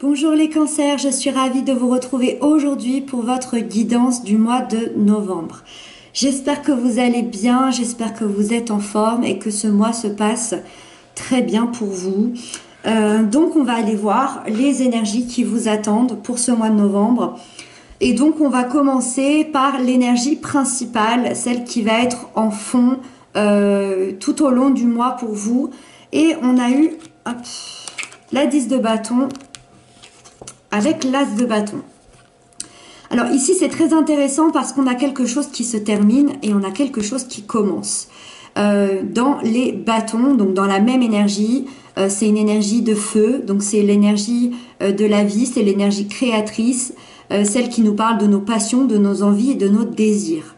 Bonjour les cancers, je suis ravie de vous retrouver aujourd'hui pour votre guidance du mois de novembre. J'espère que vous allez bien, j'espère que vous êtes en forme et que ce mois se passe très bien pour vous. Donc on va aller voir les énergies qui vous attendent pour ce mois de novembre. Et donc on va commencer par l'énergie principale, celle qui va être en fond tout au long du mois pour vous. Et on a eu hop, la 10 de bâton avec l'as de bâton. Alors ici c'est très intéressant parce qu'on a quelque chose qui se termine et on a quelque chose qui commence. Dans les bâtons, donc dans la même énergie, c'est une énergie de feu, donc c'est l'énergie de la vie, c'est l'énergie créatrice, celle qui nous parle de nos passions, de nos envies et de nos désirs.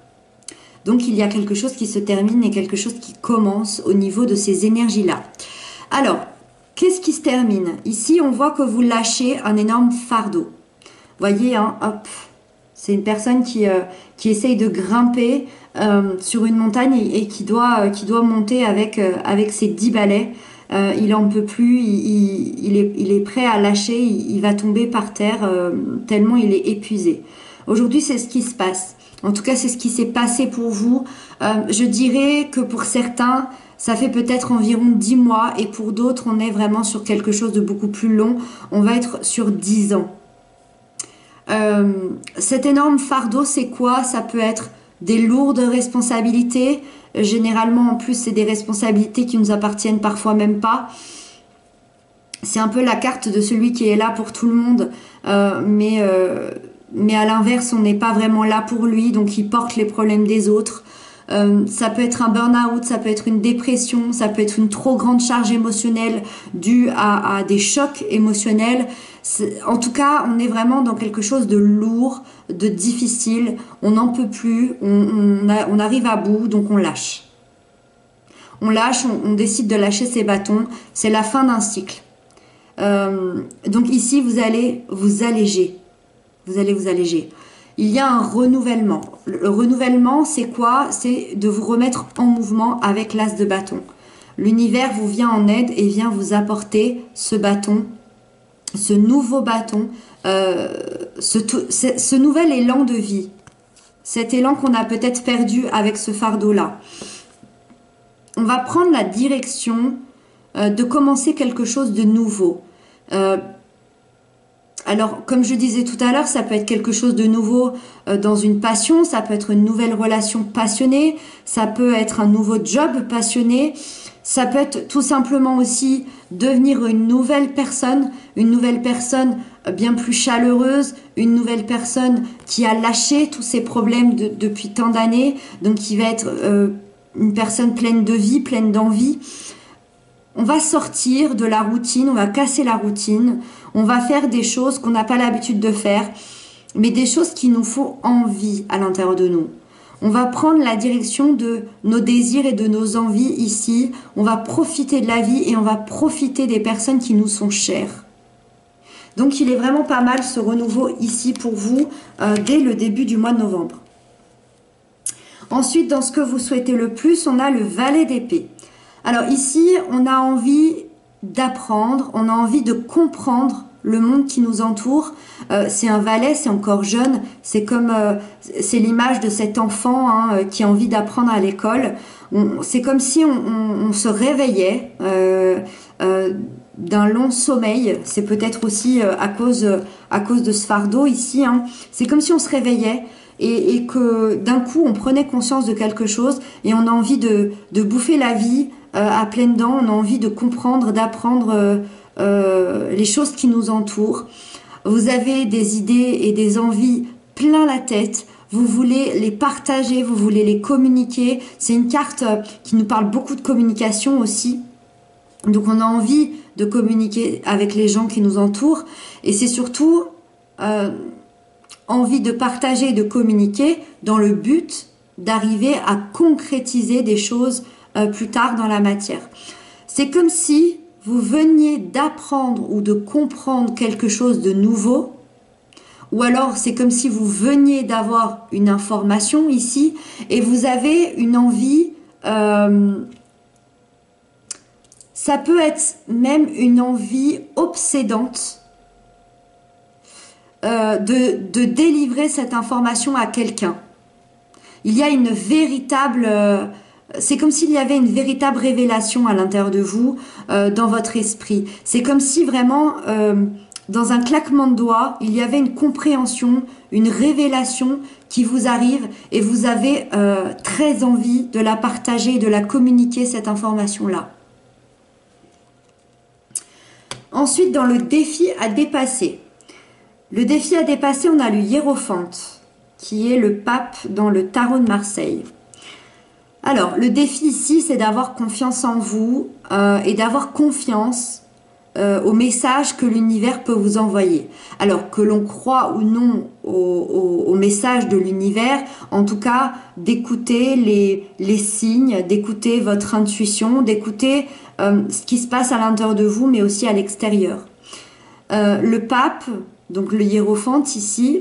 Donc il y a quelque chose qui se termine et quelque chose qui commence au niveau de ces énergies-là. Alors, qu'est-ce qui se termine? Ici, on voit que vous lâchez un énorme fardeau. Voyez, hein, hop, c'est une personne qui essaye de grimper sur une montagne et qui doit monter avec ses 10 balais. Il en peut plus, il est prêt à lâcher, il va tomber par terre tellement il est épuisé. Aujourd'hui, c'est ce qui se passe. En tout cas, c'est ce qui s'est passé pour vous. Je dirais que pour certains, ça fait peut-être environ 10 mois et pour d'autres, on est vraiment sur quelque chose de beaucoup plus long. On va être sur 10 ans. Cet énorme fardeau, c'est quoi? Ça peut être des lourdes responsabilités. Généralement, en plus, c'est des responsabilités qui nous appartiennent parfois même pas. C'est un peu la carte de celui qui est là pour tout le monde, mais à l'inverse, on n'est pas vraiment là pour lui, donc il porte les problèmes des autres. Ça peut être un burn-out, ça peut être une dépression, ça peut être une trop grande charge émotionnelle due à des chocs émotionnels. En tout cas, on est vraiment dans quelque chose de lourd, de difficile. On n'en peut plus, on arrive à bout, donc on lâche. On lâche, on décide de lâcher ses bâtons. C'est la fin d'un cycle. Donc ici, vous allez vous alléger. Vous allez vous alléger. Il y a un renouvellement. Le renouvellement, c'est quoi? C'est de vous remettre en mouvement avec l'as de bâton. L'univers vous vient en aide et vient vous apporter ce bâton, ce nouveau bâton, ce nouvel élan de vie. Cet élan qu'on a peut-être perdu avec ce fardeau-là. On va prendre la direction de commencer quelque chose de nouveau. Alors, comme je disais tout à l'heure, ça peut être quelque chose de nouveau dans une passion, ça peut être une nouvelle relation passionnée, ça peut être un nouveau job passionné, ça peut être tout simplement aussi devenir une nouvelle personne bien plus chaleureuse, une nouvelle personne qui a lâché tous ses problèmes depuis tant d'années, donc qui va être une personne pleine de vie, pleine d'envie. On va sortir de la routine, on va casser la routine, on va faire des choses qu'on n'a pas l'habitude de faire, mais des choses qui nous font envie à l'intérieur de nous. On va prendre la direction de nos désirs et de nos envies ici, on va profiter de la vie et on va profiter des personnes qui nous sont chères. Donc il est vraiment pas mal ce renouveau ici pour vous dès le début du mois de novembre. Ensuite, dans ce que vous souhaitez le plus, on a le valet d'épée. Alors ici, on a envie d'apprendre, on a envie de comprendre le monde qui nous entoure. C'est un valet, c'est encore jeune, c'est comme c'est l'image de cet enfant qui a envie d'apprendre à l'école. C'est comme si on se réveillait d'un long sommeil. C'est peut-être aussi à cause de ce fardeau ici. C'est comme si on se réveillait. Et que d'un coup on prenait conscience de quelque chose et on a envie de bouffer la vie à pleines dents, on a envie de comprendre, d'apprendre les choses qui nous entourent. Vous avez des idées et des envies plein la tête, vous voulez les partager, vous voulez les communiquer. C'est une carte qui nous parle beaucoup de communication aussi. Donc on a envie de communiquer avec les gens qui nous entourent et c'est surtout envie de partager et de communiquer dans le but d'arriver à concrétiser des choses plus tard dans la matière. C'est comme si vous veniez d'apprendre ou de comprendre quelque chose de nouveau, ou alors c'est comme si vous veniez d'avoir une information ici et vous avez une envie, ça peut être même une envie obsédante de délivrer cette information à quelqu'un. Il y a une véritable... c'est comme s'il y avait une véritable révélation à l'intérieur de vous, dans votre esprit. C'est comme si vraiment, dans un claquement de doigts, il y avait une compréhension, une révélation qui vous arrive et vous avez très envie de la partager et de la communiquer, cette information-là. Ensuite, dans le défi à dépasser. Le défi à dépasser, on a le Hiérophante, qui est le pape dans le tarot de Marseille. Alors, le défi ici, c'est d'avoir confiance en vous et d'avoir confiance au message que l'univers peut vous envoyer. Alors, que l'on croit ou non au message de l'univers, en tout cas, d'écouter les signes, d'écouter votre intuition, d'écouter ce qui se passe à l'intérieur de vous, mais aussi à l'extérieur. Le pape, donc le Hiérophante ici,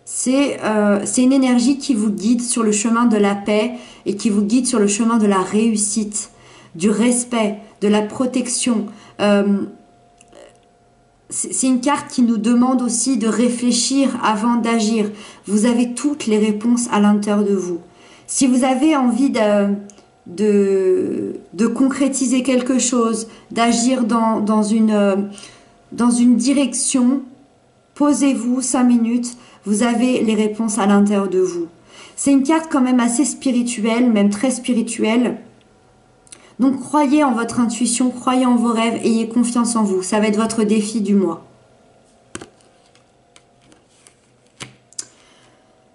c'est une énergie qui vous guide sur le chemin de la paix et qui vous guide sur le chemin de la réussite, du respect, de la protection. C'est une carte qui nous demande aussi de réfléchir avant d'agir. Vous avez toutes les réponses à l'intérieur de vous. Si vous avez envie de concrétiser quelque chose, d'agir dans une direction, posez-vous 5 minutes, vous avez les réponses à l'intérieur de vous. C'est une carte quand même assez spirituelle, même très spirituelle. Donc croyez en votre intuition, croyez en vos rêves, ayez confiance en vous. Ça va être votre défi du mois.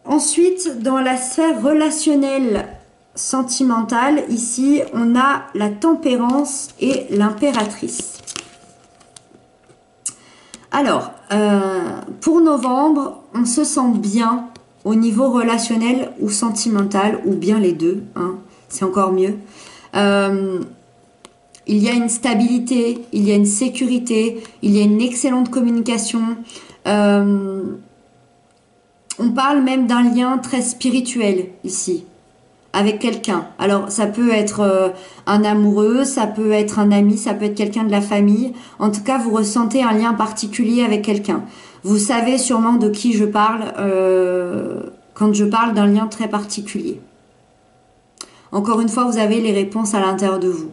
Ensuite, dans la sphère relationnelle sentimentale, ici, on a la tempérance et l'impératrice. Alors, pour novembre, on se sent bien au niveau relationnel ou sentimental, ou bien les deux, hein, c'est encore mieux. Il y a une stabilité, il y a une sécurité, il y a une excellente communication. On parle même d'un lien très spirituel ici, avec quelqu'un. Alors, ça peut être un amoureux, ça peut être un ami, ça peut être quelqu'un de la famille. En tout cas, vous ressentez un lien particulier avec quelqu'un. Vous savez sûrement de qui je parle quand je parle d'un lien très particulier. Encore une fois, vous avez les réponses à l'intérieur de vous.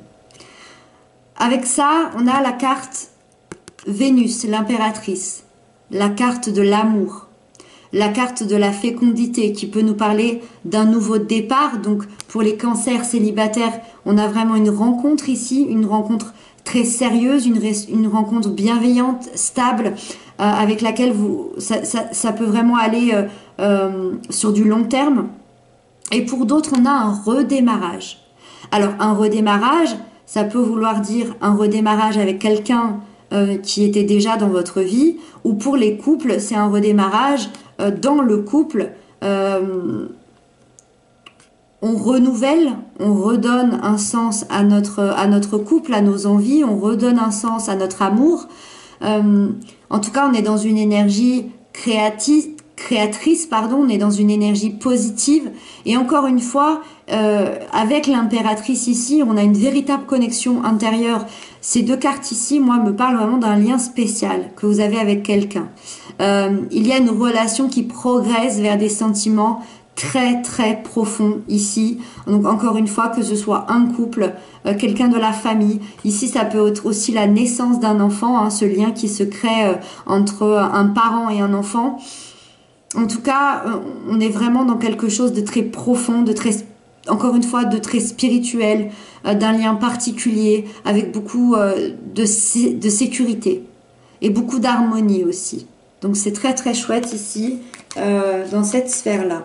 Avec ça, on a la carte Vénus, l'impératrice, la carte de l'amour, la carte de la fécondité qui peut nous parler d'un nouveau départ. Donc pour les cancers célibataires, on a vraiment une rencontre ici, une rencontre très sérieuse, une rencontre bienveillante, stable, avec laquelle ça peut vraiment aller sur du long terme. Et pour d'autres, on a un redémarrage. Alors un redémarrage, ça peut vouloir dire un redémarrage avec quelqu'un qui était déjà dans votre vie, ou pour les couples, c'est un redémarrage dans le couple. On renouvelle, on redonne un sens à notre couple, à nos envies, on redonne un sens à notre amour. En tout cas, on est dans une énergie créatrice, on est dans une énergie positive. Et encore une fois, avec l'impératrice ici, on a une véritable connexion intérieure. Ces deux cartes ici, moi, me parlent vraiment d'un lien spécial que vous avez avec quelqu'un. Il y a une relation qui progresse vers des sentiments très très profonds ici. Donc encore une fois, que ce soit un couple, quelqu'un de la famille. Ici, ça peut être aussi la naissance d'un enfant, hein, ce lien qui se crée entre un parent et un enfant. En tout cas, on est vraiment dans quelque chose de très profond, encore une fois, de très spirituel, d'un lien particulier, avec beaucoup de sécurité et beaucoup d'harmonie aussi. Donc c'est très très chouette ici, dans cette sphère-là.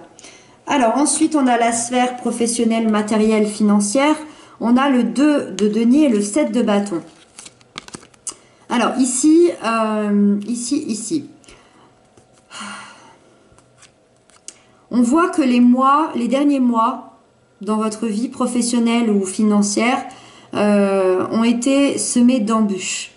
Alors ensuite, on a la sphère professionnelle, matérielle, financière. On a le 2 de denier et le 7 de bâton. Alors ici, ici. On voit que les derniers mois dans votre vie professionnelle ou financière ont été semés d'embûches.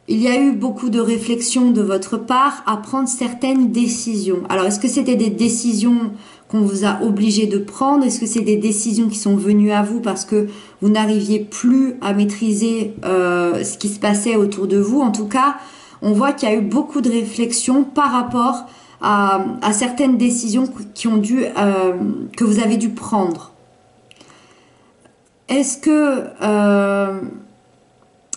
Il y a eu beaucoup de réflexions de votre part à prendre certaines décisions. Alors, est-ce que c'était des décisions qu'on vous a obligé de prendre? Est-ce que c'est des décisions qui sont venues à vous parce que vous n'arriviez plus à maîtriser ce qui se passait autour de vous? En tout cas, on voit qu'il y a eu beaucoup de réflexions par rapport à certaines décisions qui ont dû, que vous avez dû prendre. Est-ce que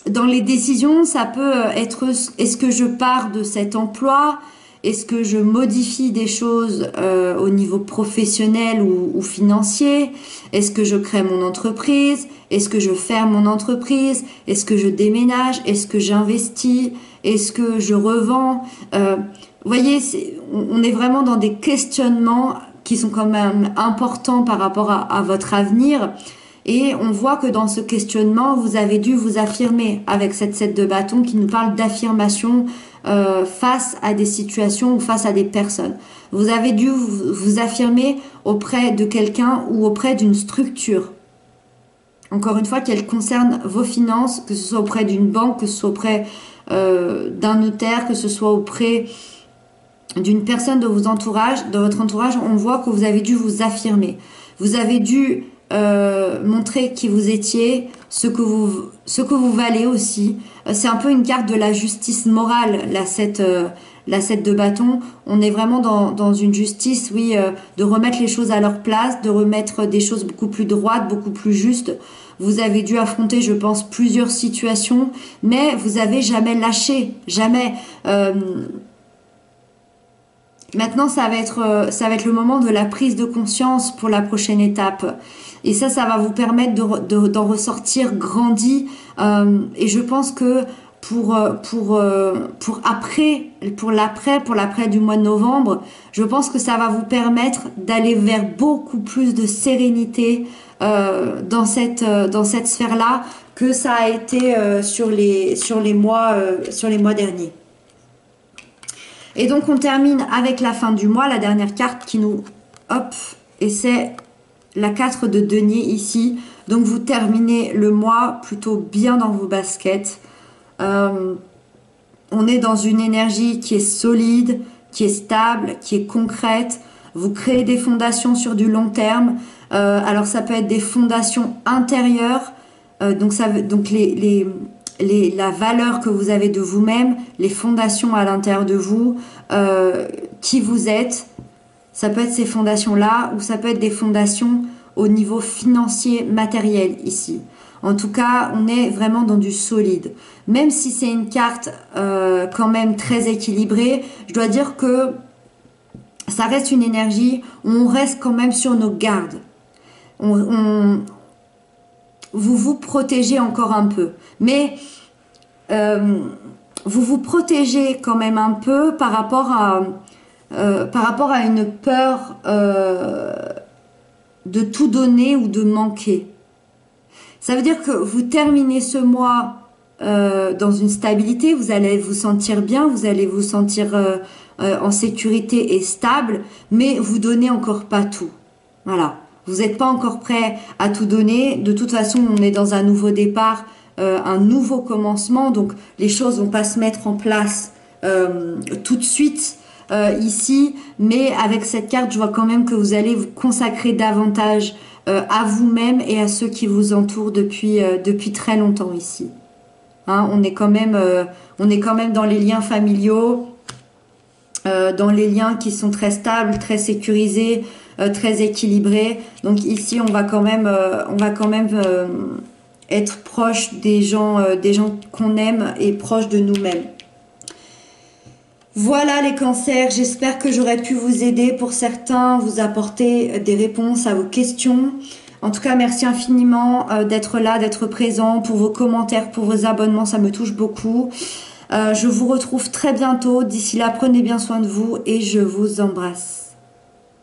dans les décisions, ça peut être, est-ce que je pars de cet emploi? Est-ce que je modifie des choses au niveau professionnel ou financier? Est-ce que je crée mon entreprise? Est-ce que je ferme mon entreprise? Est-ce que je déménage? Est-ce que j'investis? Est-ce que je revends? Vous voyez, on est vraiment dans des questionnements qui sont quand même importants par rapport à votre avenir. Et on voit que dans ce questionnement, vous avez dû vous affirmer avec cette 7 de bâton qui nous parle d'affirmation face à des situations ou face à des personnes. Vous avez dû vous affirmer auprès de quelqu'un ou auprès d'une structure. Encore une fois, qu'elle concerne vos finances, que ce soit auprès d'une banque, que ce soit auprès d'un notaire, que ce soit auprès d'une personne de votre entourage, on voit que vous avez dû vous affirmer. Vous avez dû montrer qui vous étiez, ce que vous valez aussi. C'est un peu une carte de la justice morale, la 7 de bâton. On est vraiment dans une justice, oui, de remettre les choses à leur place, de remettre des choses beaucoup plus droites, beaucoup plus justes. Vous avez dû affronter, je pense, plusieurs situations, mais vous avez jamais lâché, jamais. Maintenant, ça va être le moment de la prise de conscience pour la prochaine étape. Et ça va vous permettre d'en ressortir grandi. Et je pense que pour l'après du mois de novembre, je pense que ça va vous permettre d'aller vers beaucoup plus de sérénité dans cette sphère-là que ça a été sur les mois derniers. Et donc on termine avec la fin du mois, la dernière carte qui nous... Hop, et c'est la 4 de denier ici. Donc vous terminez le mois plutôt bien dans vos baskets. On est dans une énergie qui est solide, qui est stable, qui est concrète. Vous créez des fondations sur du long terme. Alors ça peut être des fondations intérieures. Donc la valeur que vous avez de vous-même, les fondations à l'intérieur de vous, qui vous êtes. Ça peut être ces fondations-là ou ça peut être des fondations au niveau financier, matériel ici. En tout cas, on est vraiment dans du solide. Même si c'est une carte quand même très équilibrée, je dois dire que ça reste une énergie où on reste quand même sur nos gardes. Vous vous protégez encore un peu. Mais vous vous protégez quand même un peu par rapport à une peur de tout donner ou de manquer. Ça veut dire que vous terminez ce mois dans une stabilité, vous allez vous sentir bien, vous allez vous sentir en sécurité et stable, mais vous donnez encore pas tout. Voilà. Vous n'êtes pas encore prêt à tout donner. De toute façon, on est dans un nouveau départ, un nouveau commencement, donc les choses vont pas se mettre en place tout de suite ici, mais avec cette carte, je vois quand même que vous allez vous consacrer davantage à vous-même et à ceux qui vous entourent depuis très longtemps ici. Hein, on est quand même dans les liens familiaux, dans les liens qui sont très stables, très sécurisés, très équilibrés. Donc ici, on va quand même être proche des gens qu'on aime et proche de nous-mêmes. Voilà les cancers, j'espère que j'aurais pu vous aider pour certains, vous apporter des réponses à vos questions. En tout cas, merci infiniment d'être là, d'être présent, pour vos commentaires, pour vos abonnements, ça me touche beaucoup. Je vous retrouve très bientôt. D'ici là, prenez bien soin de vous et je vous embrasse.